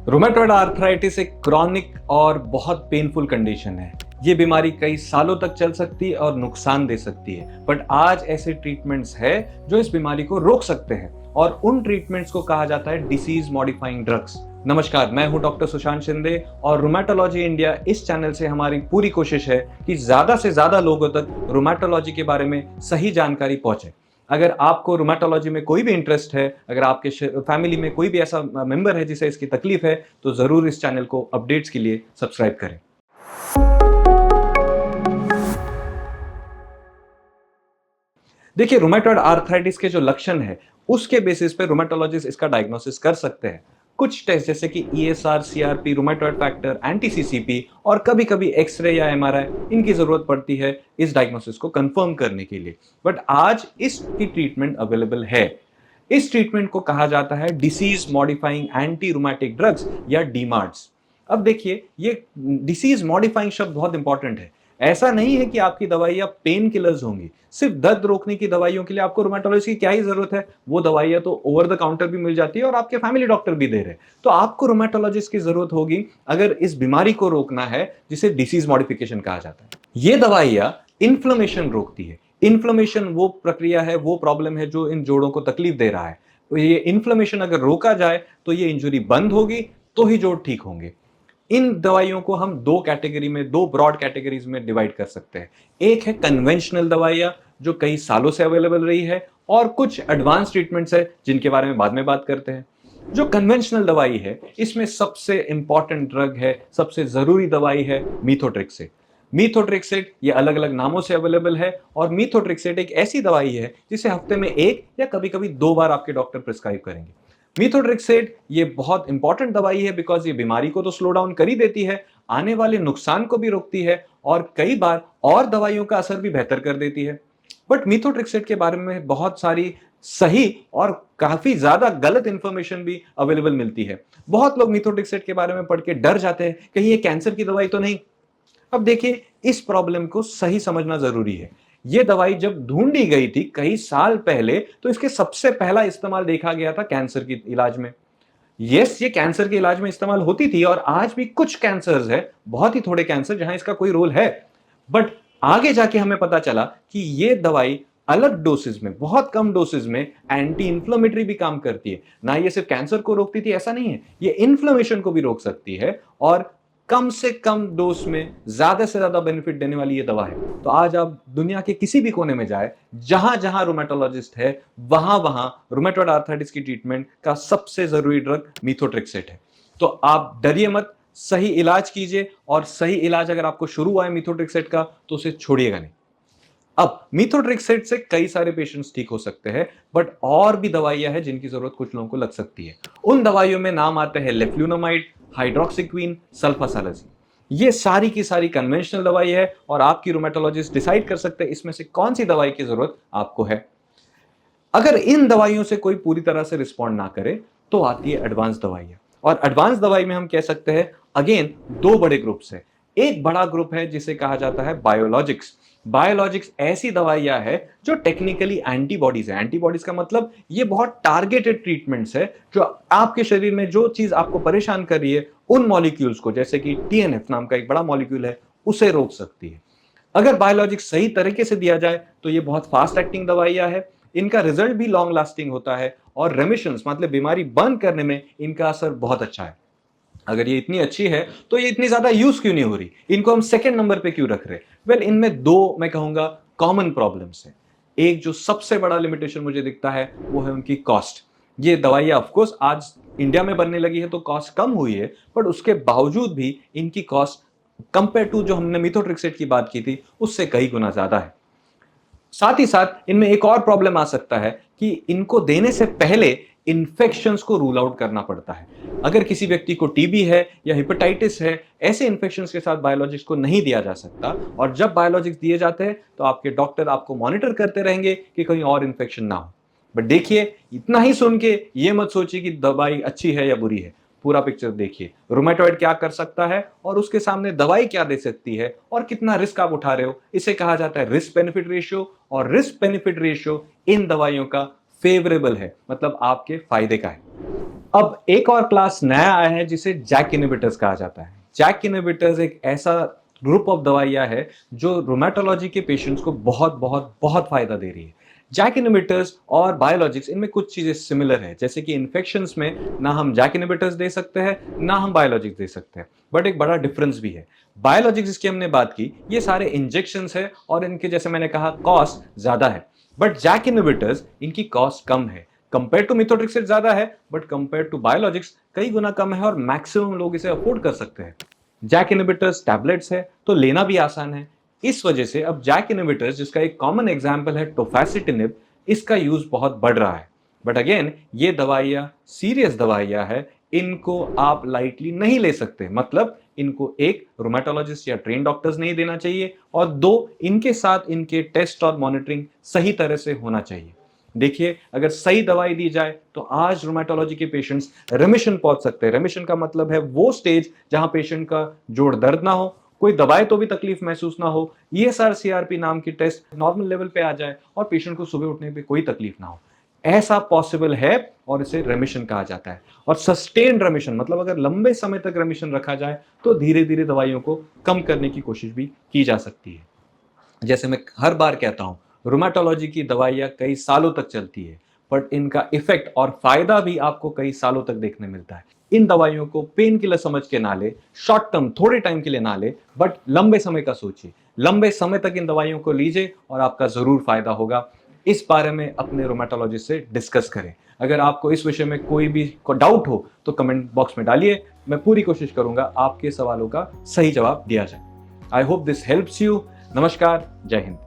Rheumatoid arthritis एक chronic और बहुत पेनफुल कंडीशन है। ये बीमारी कई सालों तक चल सकती है और नुकसान दे सकती है, बट आज ऐसे ट्रीटमेंट्स है जो इस बीमारी को रोक सकते हैं और उन ट्रीटमेंट्स को कहा जाता है डिसीज मॉडिफाइंग ड्रग्स। नमस्कार, मैं हूं डॉक्टर सुशांत शिंदे और रोमेटोलॉजी इंडिया इस चैनल से हमारी पूरी कोशिश है कि ज्यादा से ज्यादा लोगों तक रोमेटोलॉजी के बारे में सही जानकारी पहुंचे। अगर आपको रूमेटोलॉजी में कोई भी इंटरेस्ट है, अगर आपके फैमिली में कोई भी ऐसा मेंबर है जिसे इसकी तकलीफ है, तो जरूर इस चैनल को अपडेट्स के लिए सब्सक्राइब करें। देखिए, रूमेटॉइड आर्थराइटिस के जो लक्षण है उसके बेसिस पे रूमेटोलॉजिस्ट इसका डायग्नोसिस कर सकते हैं। कुछ टेस्ट जैसे कि ESR, CRP, rheumatoid factor, anti CCP और कभी कभी एक्सरे या एमआरआई, इनकी जरूरत पड़ती है इस डायग्नोसिस को कंफर्म करने के लिए। बट आज इसकी ट्रीटमेंट अवेलेबल है। इस ट्रीटमेंट को कहा जाता है disease modifying anti rheumatic drugs या डीमार्ड्स। अब देखिए, ये डिसीज मॉडिफाइंग शब्द बहुत इंपॉर्टेंट है। ऐसा नहीं है कि आपकी दवाइयां पेन किलर्स होंगी। सिर्फ दर्द रोकने की दवाइयों के लिए आपको रूमेटोलॉजिस्ट की क्या ही जरूरत है। वो दवाइयां तो ओवर द काउंटर भी मिल जाती है और आपके फैमिली डॉक्टर भी दे रहे हैं। तो आपको रूमेटोलॉजिस्ट की जरूरत होगी अगर इस बीमारी को रोकना है जिसे डिसीज मॉडिफिकेशन कहा जाता है। ये दवाइयां इन्फ्लेमेशन रोकती है। इन्फ्लेमेशन वो प्रक्रिया है, वो प्रॉब्लम है जो इन जोड़ों को तकलीफ दे रहा है। तो ये इन्फ्लेमेशन अगर रोका जाए तो ये इंजुरी बंद होगी, तो ही जोड़ ठीक होंगे। इन दवाइयों को हम दो कैटेगरी में, दो ब्रॉड कैटेगरीज में डिवाइड कर सकते हैं। एक है कन्वेंशनल दवाइयां जो कई सालों से अवेलेबल रही है, और कुछ एडवांस ट्रीटमेंट्स है जिनके बारे में बाद में बात करते हैं। जो कन्वेंशनल दवाई है इसमें सबसे इंपॉर्टेंट ड्रग है, सबसे जरूरी दवाई है मीथोट्रेक्सेट। मीथोट्रेक्सेट ये अलग अलग नामों से अवेलेबल है, और मीथोट्रेक्सेट एक ऐसी दवाई है जिसे हफ्ते में एक या कभी कभी दो बार आपके डॉक्टर प्रिस्क्राइब करेंगे। मीथोट्रेक्सेट ये बहुत इंपॉर्टेंट दवाई है बिकॉज ये बीमारी को तो स्लो डाउन कर ही देती है, आने वाले नुकसान को भी रोकती है और कई बार और दवाइयों का असर भी बेहतर कर देती है। बट मीथोट्रेक्सेट के बारे में बहुत सारी सही और काफी ज्यादा गलत इंफॉर्मेशन भी अवेलेबल मिलती है। बहुत लोग मीथोट्रेक्सेट के बारे में पढ़ के डर जाते हैं, कहीं ये कैंसर की दवाई तो नहीं। अब देखिए, इस प्रॉब्लम को सही समझना जरूरी है। यह दवाई जब ढूंढी गई थी कई साल पहले, तो इसके सबसे पहला इस्तेमाल देखा गया था कैंसर के इलाज में। यस, ये कैंसर के इलाज में इस्तेमाल होती थी और आज भी कुछ कैंसर्स है, बहुत ही थोड़े कैंसर जहां इसका कोई रोल है। बट आगे जाके हमें पता चला कि यह दवाई अलग डोसेज में, बहुत कम डोसेज में एंटी इंफ्लेमेटरी भी काम करती है। ना ये सिर्फ कैंसर को रोकती थी ऐसा नहीं है, ये इन्फ्लेमेशन को भी रोक सकती है, और कम से कम डोज में ज्यादा से ज्यादा बेनिफिट देने वाली ये दवा है। तो आज आप दुनिया के किसी भी कोने में जाए, जहां जहां रोमेटोलॉजिस्ट है, वहां वहां रोमेटॉइड आर्थराइटिस की ट्रीटमेंट का सबसे जरूरी ड्रग मीथोट्रेक्सेट है। तो आप डरिए मत, सही इलाज कीजिए, और सही इलाज अगर आपको शुरू हुआ है मीथोट्रेक्सेट का तो उसे छोड़िएगा नहीं। अब मीथोट्रेक्सेट से कई सारे पेशेंट्स ठीक हो सकते हैं, बट और भी दवाइयां हैं जिनकी जरूरत कुछ लोगों को लग सकती है। उन दवाइयों में नाम आते हैं लेफ्लुनोमाइड, हाइड्रोक्सीक्विन, सल्फासालाजिन। ये सारी की सारी कन्वेंशनल दवाई है और आपकी रूमेटोलॉजिस्ट डिसाइड कर सकते हैं इसमें से कौन सी दवाई की जरूरत आपको है। अगर इन दवाइयों से कोई पूरी तरह से रिस्पॉन्ड ना करे तो आती है एडवांस दवाइयां। और एडवांस दवाई में हम कह सकते हैं अगेन दो बड़े ग्रुप्स है। एक बड़ा ग्रुप है जिसे कहा जाता है बायोलॉजिक्स। बायोलॉजिक्स ऐसी दवाइयां है जो टेक्निकली एंटीबॉडीज है। एंटीबॉडीज का मतलब ये बहुत टारगेटेड ट्रीटमेंट्स है, जो आपके शरीर में जो चीज आपको परेशान कर रही है उन मॉलिक्यूल्स को, जैसे कि टीएनएफ नाम का एक बड़ा मॉलिक्यूल है, उसे रोक सकती है। अगर बायोलॉजिक्स सही तरीके से दिया जाए तो ये बहुत फास्ट एक्टिंग दवाइयां है। इनका रिजल्ट भी लॉन्ग लास्टिंग होता है, और रेमिशंस मतलब बीमारी बंद करने में इनका असर बहुत अच्छा है। अगर ये इतनी अच्छी है तो ये इतनी ज्यादा यूज क्यों नहीं हो रही, इनको हम सेकंड नंबर पे क्यों रख रहे? वेल, इनमें दो मैं कहूंगा कॉमन प्रॉब्लम्स है। एक जो सबसे बड़ा लिमिटेशन मुझे दिखता है वो है उनकी कॉस्ट। ये दवाइयां ऑफकोर्स आज इंडिया में बनने लगी है तो कॉस्ट कम हुई है, बट उसके बावजूद भी इनकी कॉस्ट कंपेयर टू जो हमने मिथोट्रेक्सेट की बात की थी उससे कई गुना ज्यादा है। साथ ही साथ इनमें एक और प्रॉब्लम आ सकता है कि इनको देने से पहले इन्फेक्शंस को रूल आउट करना पड़ता है। अगर किसी व्यक्ति को टीबी है या हेपेटाइटिस है, ऐसे इन्फेक्शंस के साथ बायोलॉजिक्स को नहीं दिया जा सकता। और जब बायोलॉजिक्स दिए जाते हैं तो आपके डॉक्टर आपको मॉनिटर करते रहेंगे कि कहीं और इन्फेक्शन ना हो। बट देखिए, इतना ही सुन के ये मत सोचिए कि दवाई अच्छी है या बुरी है। पूरा पिक्चर देखिए, रूमेटॉइड क्या कर सकता है और उसके सामने दवाई क्या दे सकती है और कितना रिस्क आप उठा रहे हो। इसे कहा जाता है रिस्क बेनिफिट रेशियो, और रिस्क बेनिफिट रेशियो इन दवाइयों का फेवरेबल है, मतलब आपके फायदे का है। अब एक और क्लास नया आया है जिसे जैक इनहिबिटर्स कहा जाता है। जैक इनहिबिटर्स एक ऐसा ग्रुप ऑफ दवाइयां है जो रोमेटोलॉजी के पेशेंट्स को बहुत बहुत बहुत फायदा दे रही है। जैक इनहिबिटर्स और बायोलॉजिक्स इनमें कुछ चीजें सिमिलर है, जैसे कि इन्फेक्शंस में ना हम जैक इनहिबिटर्स दे सकते हैं ना हम बायोलॉजिक्स दे सकते हैं, बट एक बड़ा डिफरेंस भी है। बायोलॉजिक्स जिसकी हमने बात की, ये सारे इंजेक्शंस है और इनके जैसे मैंने कहा कॉस्ट ज्यादा है, बट जैक इनहिबिटर्स इनकी कॉस्ट कम है। कंपेयर टू मिथोट्रिक्सेट ज्यादा है, बट कंपेयर टू बायोलॉजिक्स कई गुना कम है और मैक्सिमम लोग इसे अफोर्ड कर सकते हैं। जैक इनहिबिटर्स टैबलेट्स है तो लेना भी आसान है। इस वजह से अब जैक इनहिबिटर्स, जिसका एक कॉमन एग्जांपल है टोफैसिटिनिब, इसका यूज बहुत बढ़ रहा है। बट अगेन ये दवाइयां सीरियस दवाइयां है, इनको आप लाइटली नहीं ले सकते। मतलब इनको एक रोमेटोलॉजिस्ट या ट्रेन डॉक्टर्स नहीं देना चाहिए, और दो, इनके साथ इनके टेस्ट और मॉनिटरिंग सही तरह से होना चाहिए। देखिए, अगर सही दवाई दी जाए तो आज रोमेटोलॉजी के पेशेंट्स रेमिशन पहुंच सकते हैं। रेमिशन का मतलब है वो स्टेज जहां पेशेंट का जोड़ दर्द ना हो, कोई दवाई तो भी तकलीफ महसूस ना हो, ईएसआर सीआरपी नाम की टेस्ट नॉर्मल लेवल पे आ जाए और पेशेंट को सुबह उठने पे कोई तकलीफ ना हो। ऐसा पॉसिबल है और इसे रेमिशन कहा जाता है। और सस्टेन्ड रेमिशन मतलब अगर लंबे समय तक रेमिशन रखा जाए तो धीरे धीरे दवाइयों को कम करने की कोशिश भी की जा सकती है। जैसे मैं हर बार कहता हूं, रुमेटोलॉजी की दवाइयां कई सालों तक चलती है, बट इनका इफेक्ट और फायदा भी आपको कई सालों तक देखने मिलता है। इन दवाइयों को पेन किलर समझ के ना ले, शॉर्ट टर्म थोड़े टाइम के लिए ना ले, बट लंबे समय का सोचिए। लंबे समय तक इन दवाइयों को लीजिए और आपका जरूर फायदा होगा। इस बारे में अपने रोमेटोलॉजिस्ट से डिस्कस करें। अगर आपको इस विषय में कोई भी डाउट हो तो कमेंट बॉक्स में डालिए, मैं पूरी कोशिश करूंगा आपके सवालों का सही जवाब दिया जाए। I hope this helps you. नमस्कार, जय हिंद।